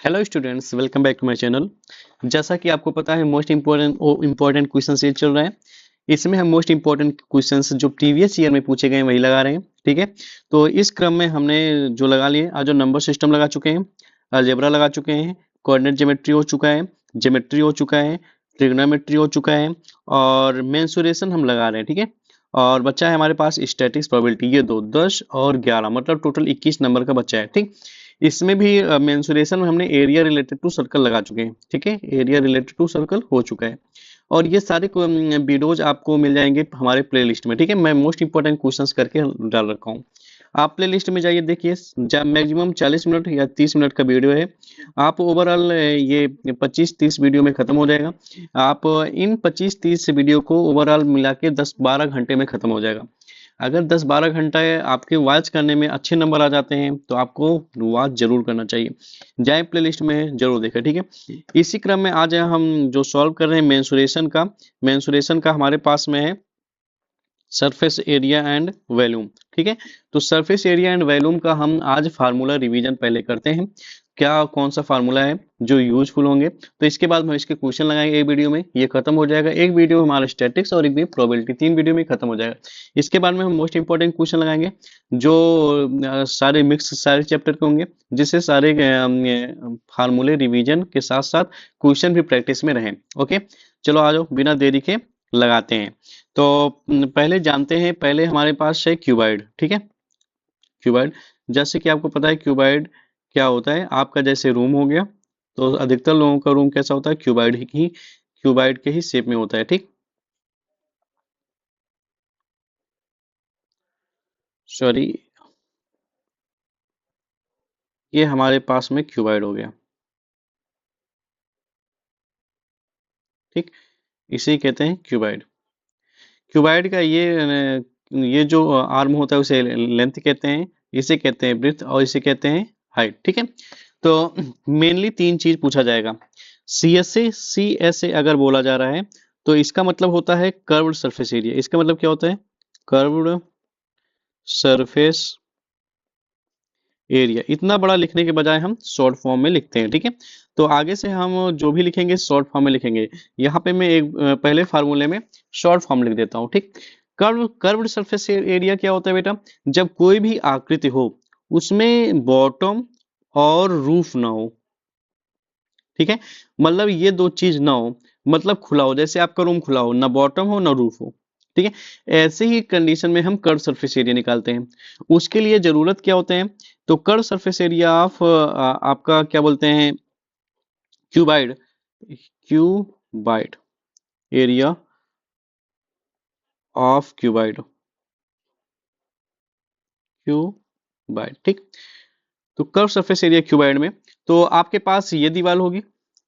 Hello students, welcome back to my channel. जैसा कि आपको पता है मोस्ट इम्पोर्टेंट क्वेश्चन ये चल रहा है। इसमें हम मोस्ट इम्पोर्टेंट क्वेश्चंस जो प्रीवियस ईयर में पूछे गए हैं वही लगा रहे हैं। ठीक है, तो इस क्रम में हमने जो लगा लिए आज जो नंबर सिस्टम लगा चुके हैं, अलजेब्रा लगा चुके हैं, कोऑर्डिनेट ज्योमेट्री हो चुका है, ज्योमेट्री हो चुका है, ट्रिग्नोमेट्री हो चुका है और मेंसुरेशन हम लगा रहे हैं। ठीक है, और बच्चा है हमारे पास स्टैटिक्स प्रोबेबिलिटी, ये दो 10 और 11 मतलब टोटल 21 नंबर का बच्चा है। ठीक, इसमें भी मेंसुरेशन में हमने एरिया रिलेटेड टू सर्कल लगा चुके हैं। ठीक है, एरिया रिलेटेड टू सर्कल हो चुका है और ये सारे वीडियोज आपको मिल जाएंगे हमारे प्लेलिस्ट में। ठीक है, मैं मोस्ट इंपोर्टेंट क्वेश्चंस करके डाल रखा हूँ। आप प्लेलिस्ट में जाइए, देखिए मैक्सिमम 40 मिनट या 30 मिनट का वीडियो है। आप ओवरऑल ये 25-30 वीडियो में खत्म हो जाएगा। आप इन 25-30 वीडियो को ओवरऑल मिला के 10-12 घंटे में खत्म हो जाएगा। अगर 10-12 घंटा आपके वॉच करने में अच्छे नंबर आ जाते हैं तो आपको वॉच जरूर करना चाहिए। जाए प्लेलिस्ट में जरूर देखें। ठीक है, इसी क्रम में आज हम जो सॉल्व कर रहे हैं मेंसुरेशन का हमारे पास में है सरफेस एरिया एंड वॉल्यूम। ठीक है, तो सरफेस एरिया एंड वॉल्यूम का हम आज फार्मूला रिवीजन पहले करते हैं। क्या कौन सा फार्मूला है जो यूजफुल होंगे, तो इसके बाद हम इसके क्वेश्चन लगाएंगे। एक वीडियो में ये खत्म हो जाएगा, एक वीडियो हमारा स्टैटिक्स और एक भी प्रोबेबिलिटी, 3 वीडियो में खत्म हो जाएगा। इसके बाद में हम मोस्ट इंपॉर्टेंट क्वेश्चन लगाएंगे जो सारे मिक्स सारे चैप्टर के होंगे, जिससे सारे फार्मूले रिवीजन के साथ साथ क्वेश्चन भी प्रैक्टिस में रहें। ओके, चलो आ जाओ, बिना देरी के लगाते हैं। तो पहले जानते हैं, पहले हमारे पास है क्यूबाइड। ठीक है, क्यूबाइड, जैसे कि आपको पता है क्यूबाइड क्या होता है। आपका जैसे रूम हो गया, तो अधिकतर लोगों का रूम कैसा होता है, क्यूबाइड के ही शेप में होता है। ठीक, सॉरी, ये हमारे पास में क्यूबाइड हो गया। ठीक, इसे कहते हैं क्यूबाइड। क्यूबाइड का ये जो आर्म होता है उसे लेंथ कहते हैं, इसे कहते हैं ब्रेड्थ और इसे कहते हैं हाइट। ठीक है, तो मेनली 3 चीज पूछा जाएगा। सी एस ए अगर बोला जा रहा है तो इसका मतलब होता है कर्व्ड सरफेस एरिया। इसका मतलब क्या होता है, कर्व्ड सरफेस एरिया। इतना बड़ा लिखने के बजाय हम शॉर्ट फॉर्म में लिखते हैं। ठीक है, तो आगे से हम जो भी लिखेंगे शॉर्ट फॉर्म में लिखेंगे। यहाँ पे मैं एक पहले फार्मूले में शॉर्ट फॉर्म लिख देता हूँ। ठीक, कर्व्ड सरफेस एरिया क्या होता है बेटा, जब कोई भी आकृति हो उसमें बॉटम और रूफ ना हो। ठीक है, मतलब ये दो चीज ना हो, मतलब खुला हो, जैसे आपका रूम खुला हो, ना बॉटम हो ना रूफ हो। ठीक है, ऐसे ही कंडीशन में हम कर्व सरफेस एरिया निकालते हैं। उसके लिए जरूरत क्या होते हैं, तो कर्व सरफेस एरिया ऑफ आपका क्या बोलते हैं, cuboid, cuboid area of cuboid. ठीक, तो कर्व सरफेस एरिया क्यूबाइड में तो आपके पास ये दीवार होगी।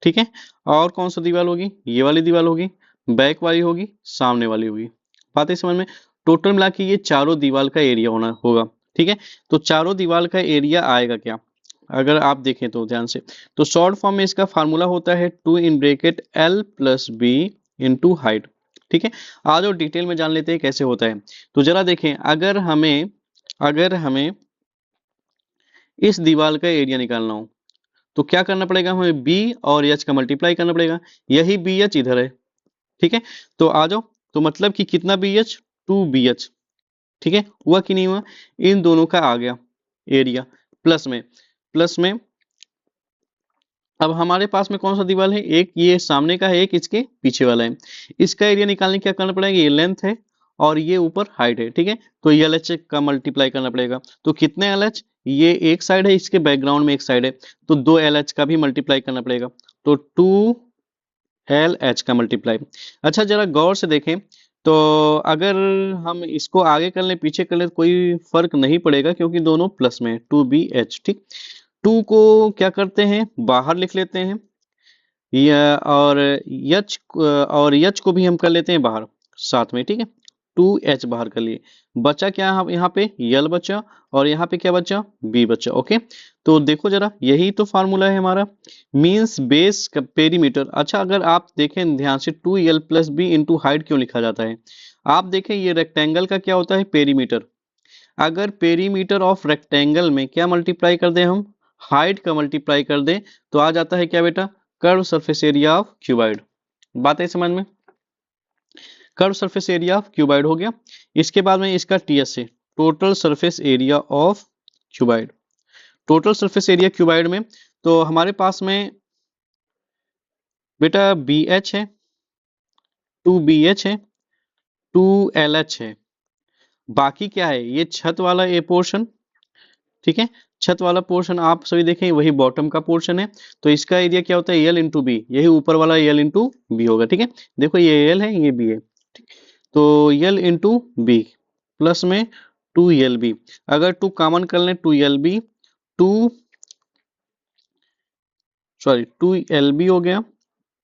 ठीक है, और कौन सा दीवार होगी, ये वाली दीवार होगी, बैक वाली होगी, सामने वाली होगी। बात है समझ में। टोटल मिला के ये चारों दीवार का एरिया होना होगा। ठीक है, तो चारों दीवार का एरिया आएगा क्या, अगर आप देखें तो ध्यान से, तो शॉर्ट फॉर्म में इसका फार्मूला होता है 2 in bracket L plus B into height. ठीक है, आज और डिटेल में जान लेते हैं कैसे होता है। तो जरा देखें, अगर हमें इस दीवार का एरिया निकालना हो तो क्या करना पड़ेगा, हमें बी और एच का मल्टीप्लाई करना पड़ेगा। यही बी एच इधर है। ठीक है, तो आ जाओ, तो मतलब कि कितना बी एच, 2 बी एच। ठीक है, हुआ कि नहीं हुआ, इन दोनों का आ गया एरिया। प्लस में अब हमारे पास में कौन सा दीवार है, एक ये सामने का है, एक इसके पीछे वाला है। इसका एरिया निकालने क्या करना पड़ेगा, ये लेंथ है और ये ऊपर हाइट है। ठीक है, तो ये एल एच का मल्टीप्लाई करना पड़ेगा। तो कितने एल एच, ये एक साइड है, इसके बैकग्राउंड में एक साइड है, तो 2 एल एच का भी मल्टीप्लाई करना पड़ेगा। तो 2 LH का मल्टीप्लाई। अच्छा, जरा गौर से देखें, तो अगर हम इसको आगे कर लें पीछे कर लें तो कोई फर्क नहीं पड़ेगा, क्योंकि दोनों प्लस में है, 2BH। ठीक, 2 को क्या करते हैं, बाहर लिख लेते हैं, या और यच को भी हम कर लेते हैं बाहर साथ में। ठीक है, 2H बाहर कर लिए, बचा क्या यहाँ पे, यल बचा, और यहाँ पे क्या बचा, बी बचा। ओके, तो देखो जरा, यही तो फार्मूला है हमारा, मीन्स बेस का पेरीमीटर। अच्छा, अगर आप देखें ध्यान से, 2L plus B into height क्यों लिखा जाता है, आप देखें ये रेक्टेंगल का क्या होता है, पेरीमीटर। अगर पेरीमीटर ऑफ रेक्टेंगल में क्या मल्टीप्लाई कर दें हम, हाइट का मल्टीप्लाई कर दें तो आ जाता है क्या बेटा, curve surface area of cuboid. बात है समझ में, curve surface area of cuboid हो गया। इसके बाद में इसका टीएस से, total surface area of cuboid. Total surface area cuboid में तो हमारे पास में बेटा बी एच है, 2BH है, 2LH है, बाकी क्या है, ये छत वाला ए पोर्शन, ठीक है, छत वाला पोर्शन आप सभी देखें वही बॉटम का पोर्शन है। तो इसका एरिया क्या होता है, एल इंटू बी, यही ऊपर वाला एल इंटू बी होगा, ठीक है। देखो ये एल है, ये बी है, तो एल इंटू बी प्लस में 2LB, अगर 2 कॉमन कर लें 2LB, 2 सॉरी 2LB हो गया,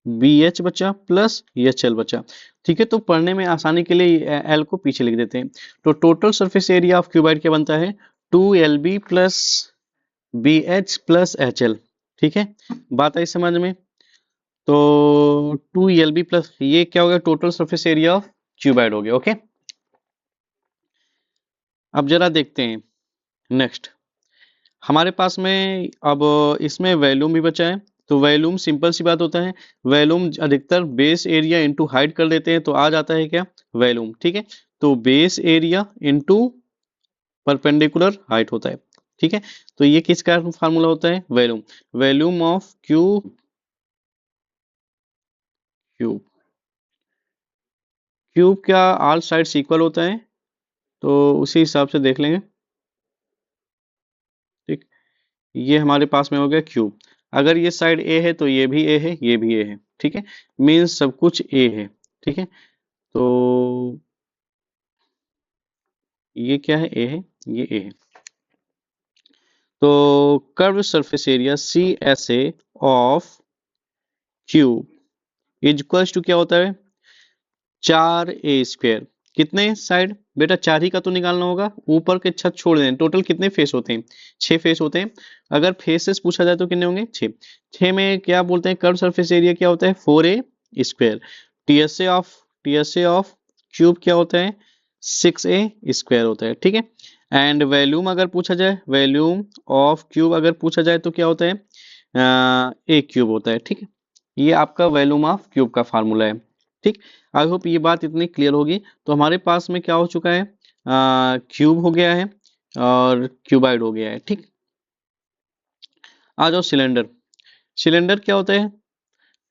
BH बचा प्लस HL बचा, ठीक है। तो पढ़ने में आसानी के लिए एल को पीछे लिख देते हैं। तो total surface area of cuboid क्या बनता है, 2LB plus BH plus HL, ठीक है। बात आई समझ में, तो 2LB प्लस ये क्या हो गया, total surface area of cuboid हो गया, ओके। अब जरा देखते हैं नेक्स्ट, हमारे पास में अब इसमें वॉल्यूम भी बचा है। तो वॉल्यूम सिंपल सी बात होता है, वॉल्यूम अधिकतर बेस एरिया इंटू हाइट कर देते हैं तो आ जाता है क्या, वॉल्यूम, ठीक है। तो base area into perpendicular height होता है, ठीक है। तो ये किसका फार्मूला होता है, volume, volume of cube, cube cube क्या ऑल साइड्स इक्वल होता है, तो उसी हिसाब से देख लेंगे, ठीक। ये हमारे पास में हो गया क्यूब, अगर ये साइड ए है तो ये भी ए है, ये भी ए है, ठीक है, मीन्स सब कुछ ए है, ठीक है। तो ये क्या है, ए है, ये ए है। तो curve surface area CSA of cube is equals to क्या होता है, 4A²। कितने साइड बेटा, 4 ही का तो निकालना होगा, ऊपर के छत छोड़ दें, टोटल कितने फेस होते हैं, 6 फेस होते हैं। अगर फेसेस पूछा जाए तो कितने होंगे, 6। 6 में क्या बोलते हैं, कर्व सरफेस एरिया क्या होता है, 4A²। टीएसए ऑफ क्यूब क्या होता है, 6A² होता है, ठीक है। एंड वॉल्यूम अगर पूछा जाए, वॉल्यूम ऑफ क्यूब अगर पूछा जाए तो क्या होता है, A³ होता है, ठीक है। ये आपका वॉल्यूम ऑफ क्यूब का फार्मूला है, ठीक। आई होप ये बात इतनी क्लियर होगी। तो हमारे पास में क्या हो चुका है, क्यूब हो गया है और क्यूबाइड हो गया है, ठीक। आ जाओ सिलेंडर, सिलेंडर क्या होता है,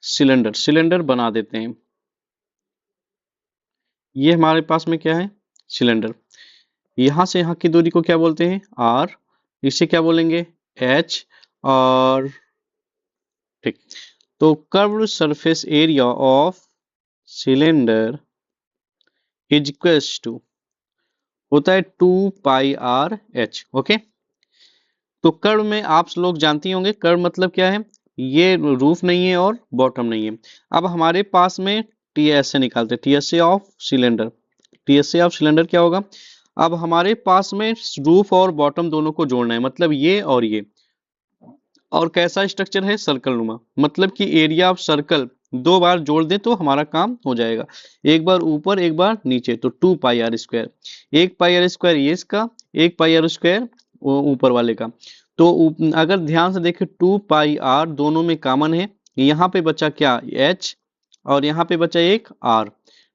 सिलेंडर, सिलेंडर बना देते हैं। ये हमारे पास में क्या है, सिलेंडर, यहां से यहां की दूरी को क्या बोलते हैं, R, इसे क्या बोलेंगे, H, और ठीक। तो curved surface area of cylinder is equals to होता है 2πRH, ओके। तो कर्व में आप लोग जानती होंगे, कर्व मतलब क्या है, ये रूफ नहीं है और बॉटम नहीं है। अब हमारे पास में टीएसए निकालते हैं, TSA of cylinder, TSA of cylinder क्या होगा, अब हमारे पास में रूफ और बॉटम दोनों को जोड़ना है, मतलब ये और ये, और कैसा स्ट्रक्चर है, सर्कल नुमा, मतलब कि एरिया ऑफ सर्कल 2 बार जोड़ दें तो हमारा काम हो जाएगा, एक बार ऊपर एक बार नीचे, तो 2πR², 1πR² ये इसका, 1πR² ऊपर वाले का। तो अगर ध्यान से देखें 2πR दोनों में कॉमन है, यहाँ पे बचा क्या, H, और यहाँ पे बचा एक R,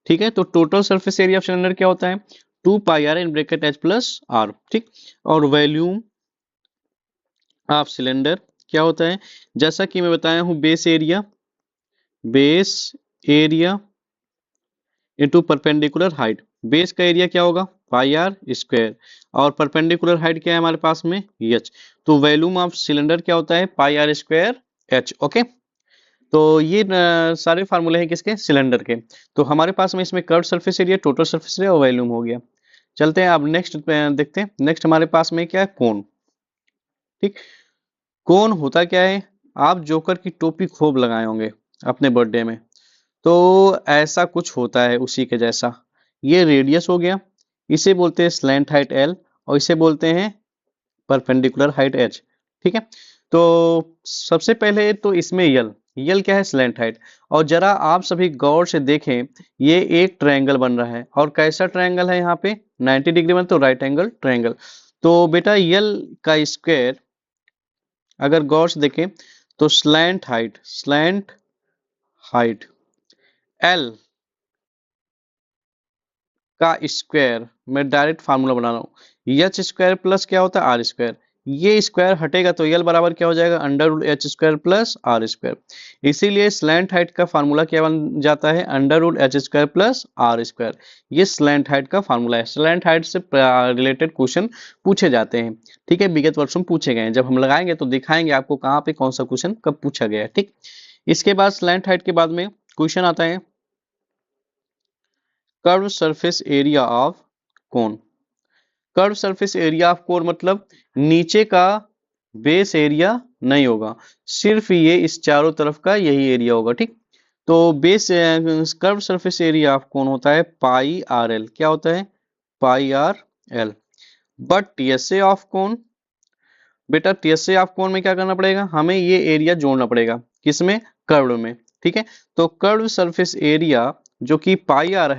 ठीक है। तो total surface area of cylinder क्या होता है, 2πR in bracket H plus R, ठीक। और वॉल्यूम ऑफ सिलेंडर क्या होता है, जैसा कि मैं बताया हूं, base area, base area into perpendicular height, base का एरिया क्या होगा, πR², और परपेंडिकुलर हाइट क्या है हमारे पास में, H। तो वॉल्यूम ऑफ सिलेंडर क्या होता है, πR²H, ओके। तो ये सारे फार्मूले हैं किसके, सिलेंडर के। तो हमारे पास में इसमें curve surface area, total surface area और वॉल्यूम हो गया। चलते हैं अब नेक्स्ट देखते हैं, नेक्स्ट हमारे पास में क्या है, कोन, ठीक। कोन होता क्या है, आप जोकर की टोपी खूब लगाए होंगे अपने बर्थडे में, तो ऐसा कुछ होता है उसी के जैसा। ये रेडियस हो गया, इसे बोलते हैं स्लैंट हाइट L, और इसे बोलते हैं परपेंडिकुलर हाइट H, ठीक है। तो सबसे पहले तो इसमें यल क्या है, स्लैंट हाइट। और जरा आप सभी गौर से देखें, ये एक ट्रायंगल बन रहा है, और कैसा ट्रायंगल है, यहाँ पे 90 डिग्री बन, तो राइट एंगल ट्रायंगल। तो बेटा यल का स्क्वायर अगर गौर से देखें तो स्लैंट हाइट एल का स्क्वायर, मैं डायरेक्ट फार्मूला बना रहा हूँ, एच स्क्वायर प्लस क्या होता है आर स्क्वायर, ये स्क्वायर हटेगा तो एल बराबर क्या हो जाएगा under root H square plus R square. इसीलिए स्लैंट हाइट का फार्मूला क्या बन जाता है under root H square plus R square. ये स्लैंट हाइट का फार्मूला है। स्लैंट हाइट से रिलेटेड क्वेश्चन पूछे जाते हैं, ठीक है, विगत वर्षों में पूछे गए हैं। जब हम लगाएंगे तो दिखाएंगे आपको कहाँ पे कौन सा क्वेश्चन कब पूछा गया है, ठीक। इसके बाद स्लैंट हाइट के बाद में क्वेश्चन आता है curve surface area of cone. Curve surface area of कोन मतलब नीचे का बेस एरिया नहीं होगा, सिर्फ ये इस चारों तरफ का यही एरिया होगा, ठीक। तो base curve surface area of cone होता है पाई आर एल, क्या होता है pi r l. But TSA of cone, बेटा टीएसए ऑफ कोन में क्या करना पड़ेगा, हमें ये एरिया जोड़ना पड़ेगा किसमें कर्व में, ठीक है। तो कर्व सरफेस एरिया जो कि पाई आर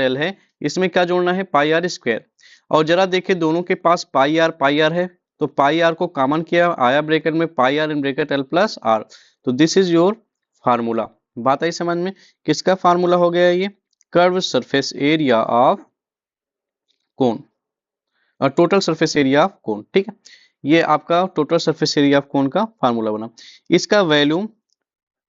एल है, इसमें क्या जोड़ना है पाई आर स्क्वायर। और जरा देखिए दोनों के पास पाई आर है, तो पाई आर को कॉमन किया, आया ब्रैकेट में pi r in bracket l plus r, तो दिस इज योर फार्मूला। बात आई समझ में, किसका फार्मूला हो गया ये curve surface area of cone, और total surface area of cone, ठीक है। ये आपका total surface area of cone का फार्मूला बना। इसका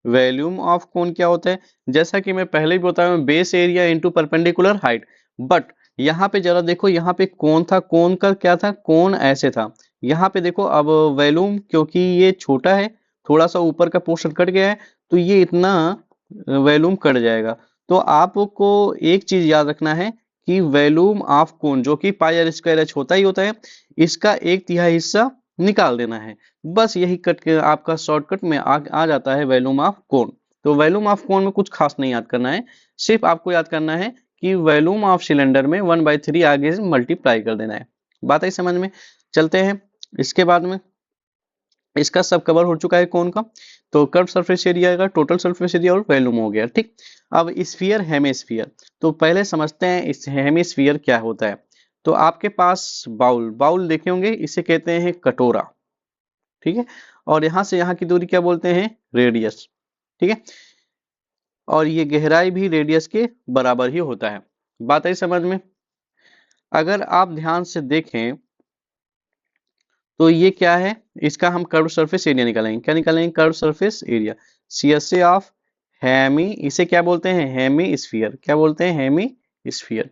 वैल्यूम ऑफ कोन क्या होता है, जैसा कि मैं पहले भी बताया base area into perpendicular height. But यहाँ पे जरा देखो, यहाँ पे कोन था, कोन का क्या था, कोन ऐसे था। यहाँ पे देखो अब वैल्यूम, क्योंकि ये छोटा है, थोड़ा सा ऊपर का पोर्शन कट गया है, तो ये इतना वैल्यूम कट जाएगा। तो आपको एक चीज याद रखना है कि वैल्यूम ऑफ कोन जो कि पाई आर स्क्वायर एच होता ही होता है, इसका एक तिहाई हिस्सा निकाल देना है। बस यही कट के आपका शॉर्टकट में आ जाता है वैल्यूम ऑफ कोन। तो वैल्यूम ऑफ कोन में कुछ खास नहीं याद करना है, सिर्फ आपको याद करना है कि वैल्यूम ऑफ सिलेंडर में 1/3 आगे से मल्टीप्लाई कर देना है। बात आई समझ में, चलते हैं इसके बाद में। इसका सब कवर हो चुका है कोन का, तो कर्व सरफेस एरिया का टोटल सरफेस एरिया और वैल्यूम हो गया, ठीक। अब स्फीयर हेमिस्फीयर, तो पहले समझते हैं इस हेमिस्फीयर क्या होता है। तो आपके पास बाउल देखे होंगे, इसे कहते हैं कटोरा, ठीक है। और यहां से यहाँ की दूरी क्या बोलते हैं रेडियस, ठीक है। और ये गहराई भी रेडियस के बराबर ही होता है। बात आई समझ में। अगर आप ध्यान से देखें तो ये क्या है, इसका हम कर्व सरफेस एरिया निकालेंगे, क्या निकालेंगे curve surface area, CSA of hemi, इसे क्या बोलते हैं हेमी स्फीयर, क्या बोलते हैं हेमी स्फीयर,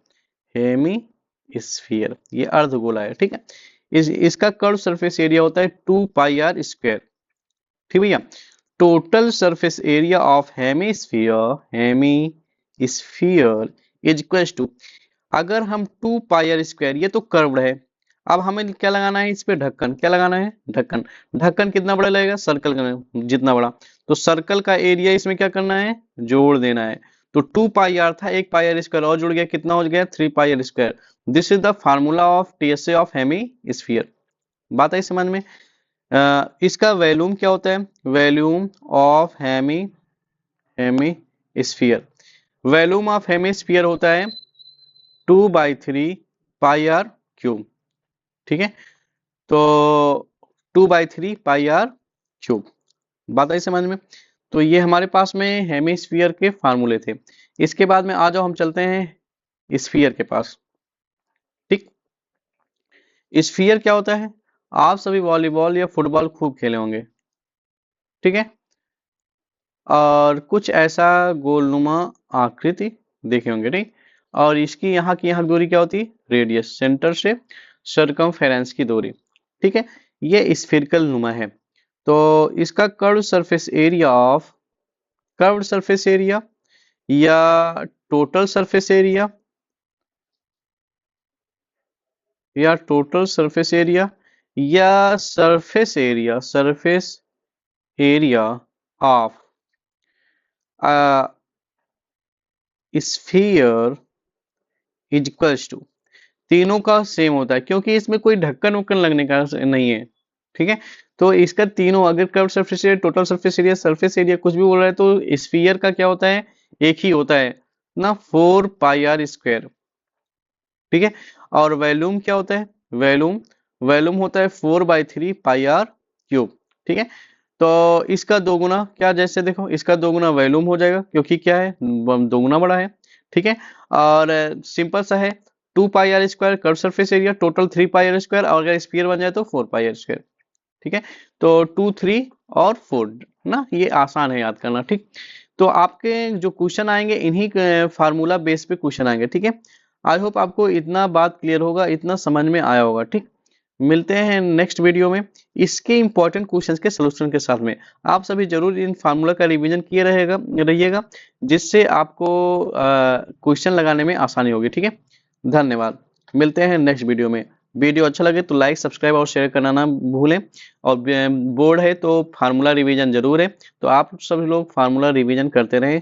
हेमी स्फीयर, ये अर्धगोला है, ठीक है। इसका कर्व सरफेस एरिया होता है 2 पाई आर स्क्वायर, ठीक भैया। Total surface area of Hemy sphere is equal to, अगर हम 2 पाई आर स्क्वायर, ये तो कर्व्ड है, अब हमें क्या लगाना है इस पे ढक्कन, क्या लगाना है ढक्कन। ढक्कन कितना बड़ा लगेगा सर्कल का जितना बड़ा, तो सर्कल का एरिया इसमें क्या करना है जोड़ देना है। तो 2 पाई आर था, एक पाई आर स्क्वायर और जुड़ गया, कितना हो गया 3 pi r square. This is the formula of TSA of Hemy sphere. बात आई समझ में। इसका वैल्यूम क्या होता है, volume of Hemy sphere, volume of Hemy sphere होता है 2/3 पाई आर क्यूब, ठीक है। तो 2/3 पाई आर क्यूब, बात आई समझ में। तो ये हमारे पास में हेमिस्फीयर के फार्मूले थे। इसके बाद में आ जाओ हम चलते हैं स्फीयर के पास, ठीक। स्फीयर क्या होता है, आप सभी वॉलीबॉल या फुटबॉल खूब खेले होंगे, ठीक है। और कुछ ऐसा गोलनुमा आकृति देखे होंगे, ठीक। और इसकी यहाँ की यहाँ दूरी क्या होती है रेडियस, सेंटर से सर्कमफेरेंस की दूरी, ठीक है। ये स्फेरिकल नुमा है। तो इसका कर्व सरफेस एरिया या टोटल सरफेस एरिया या surface area of sphere is equals to, तीनों का सेम होता है क्योंकि इसमें कोई ढक्कन उक्कन लगने का नहीं है, ठीक है। तो इसका तीनों, अगर curve surface area total surface area कुछ भी बोल रहा है, तो स्फीयर का क्या होता है एक ही होता है ना, 4 पाई आर स्क्वायर, ठीक है। और वैल्यूम क्या होता है, वैल्यूम वैल्यूम होता है 4/3 पाई आर क्यूब। ठीक है, तो इसका दोगुना क्या, जैसे देखो इसका दोगुना वॉल्यूम हो जाएगा क्योंकि क्या है, दोगुना बड़ा है। ठीक है, और सिंपल सा है, 2 पाई r square curve surface area, total 3 पाई r स्क्वायर, और अगर स्फीयर बन जाए तो 4 पाई r स्क्वायर। ठीक है, तो 2, 3 और 4 ना, ये आसान है याद करना। ठीक, तो आपके जो क्वेश्चन आएंगे इन्हीं फार्मूला बेस पे क्वेश्चन आएंगे। ठीक है, आई होप आपको इतना बात क्लियर होगा, इतना समझ में आया होगा। ठीक, मिलते हैं नेक्स्ट वीडियो में इसके इंपॉर्टेंट क्वेश्चंस के सलूशन के साथ में। आप सभी जरूर इन फार्मूला का रिवीजन किए रहिएगा, जिससे आपको क्वेश्चन लगाने में आसानी होगी। ठीक है, धन्यवाद, मिलते हैं नेक्स्ट वीडियो में। वीडियो अच्छा लगे तो लाइक सब्सक्राइब और शेयर करना ना भूलें, और बोर्ड है तो फार्मूला रिवीजन जरूर है, तो आप सभी लोग फार्मूला रिवीजन करते रहें।